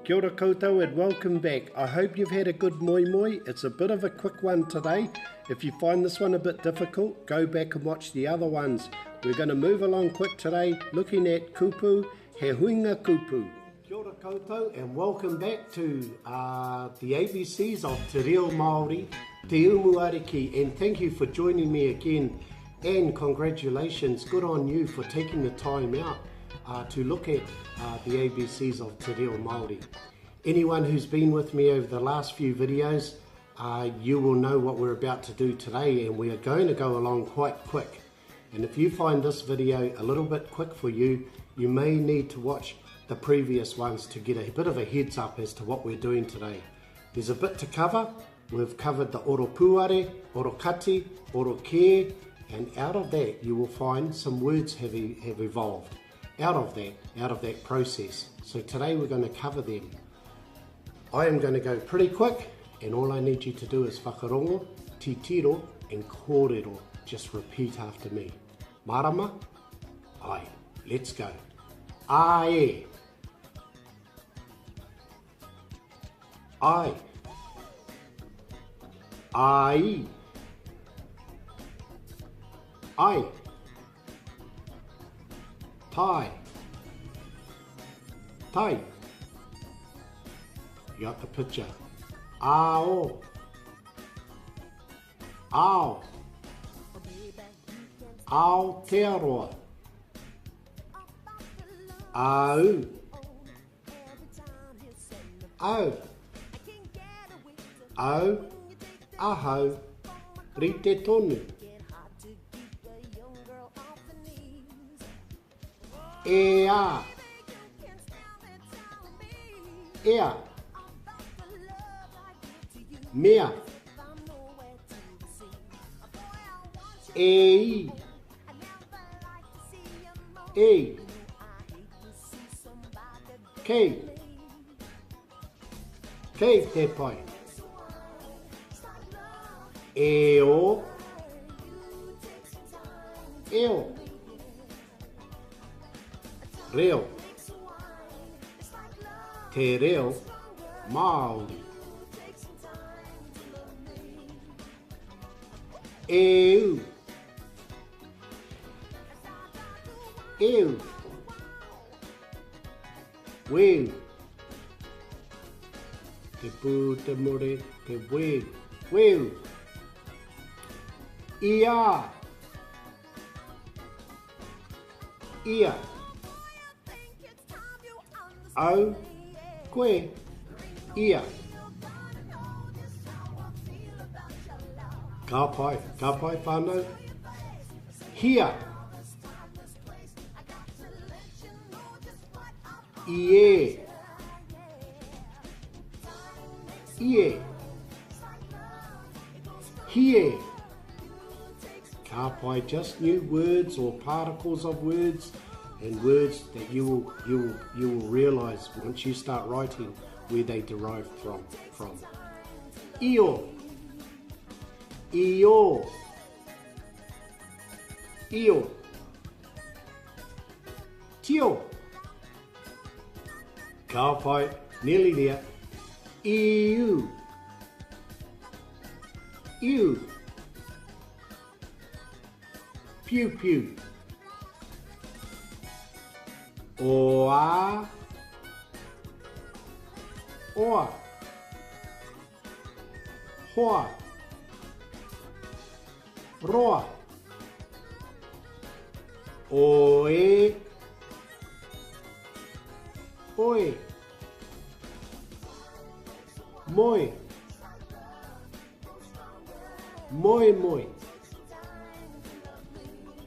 Kia ora koutou and welcome back. I hope you've had a good moi moi. It's a bit of a quick one today. If you find this one a bit difficult, go back and watch the other ones. We're going to move along quick today, looking at kupu, he huinga kupu. Kia ora koutou and welcome back to the ABCs of Te Reo Māori, Te Umuariki, and thank you for joining me again. And congratulations, good on you for taking the time out to look at the ABCs of Te Reo Māori. Anyone who's been with me over the last few videos, you will know what we're about to do today, and we are going to go along quite quick. And if you find this video a little bit quick for you, you may need to watch the previous ones to get a bit of a heads up as to what we're doing today. There's a bit to cover. We've covered the oro puare, oro kati, oro care, and out of that you will find some words have evolved. Out of that process. So today we're going to cover them. I am going to go pretty quick, and all I need you to do is whakarongo, titiro, and kōrero. Just repeat after me. Marama, ai. Let's go. Ae. Ai. Ai. Ai. Tai. Tai. You got the picture. Ao. Ao. Aotearoa. Au. Au. Au. Ahau. Rite tonu. Ea. Ea. Mea. Ei. Ei. Kei. Kei te pai. Eo. Eo. Reo. Te reo Māori. Eu. Eu. Weu. Te pū, te more, te weu. Weu. Ia. Ia. Au, koe, ia. Ka pai whānau. Hia. Ie. Ie. Hie. Ka pai, just new words or particles of words, and words that you will realise once you start writing where they derive from. Io. Io. Io. Tio. Ka pai, nearly there. Iu. Iu. Pew pew. Oa. Oa. Hoa. Roa. Oe. Oe. Moi. Moi moi.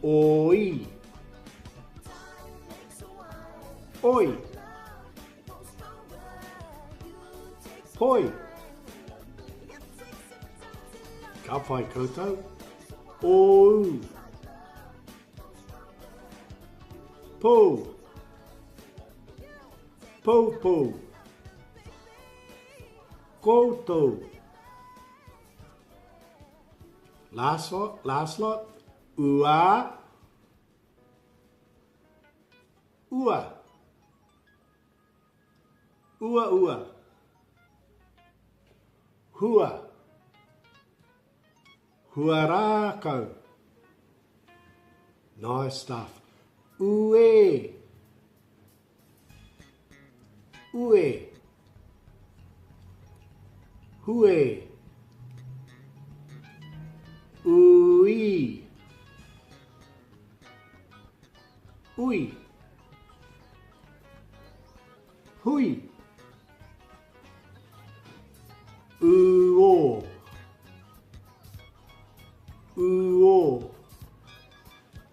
Oi. Oi. Poi. Ka pai koutou. Ou. Pou. Pou pou. Koutou. Last lot. Ua. Ua. ua ua, hua, huarākau. Nice stuff. Ue, ue, hue, ui, ui, hui, uo, uo.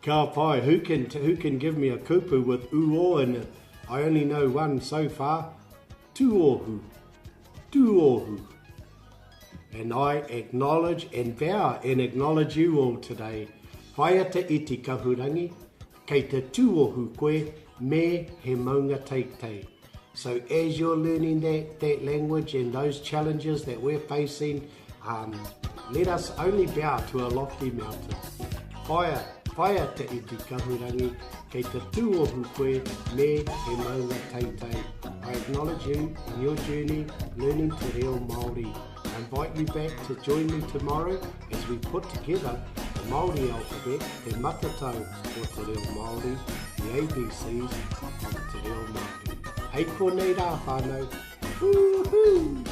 Ka pai, who can give me a kupu with uo in it? I only know one so far. Tuohu, tuohu. And I acknowledge and vow and acknowledge you all today. Whaia te iti kahurangi, kei te tuohu koe me he maunga teitei. So as you're learning that language and those challenges that we're facing, let us only bow to a lofty mountain. Whaia te iti kahurangi, kei te tuohu koe me he maunga teitei. I acknowledge you in your journey learning Te Reo Māori. I invite you back to join me tomorrow as we put together the Māori alphabet, te matatau o Te Reo Māori, the ABCs of Te Reo Māori. Hei ko nei rā whānau. Woohoo!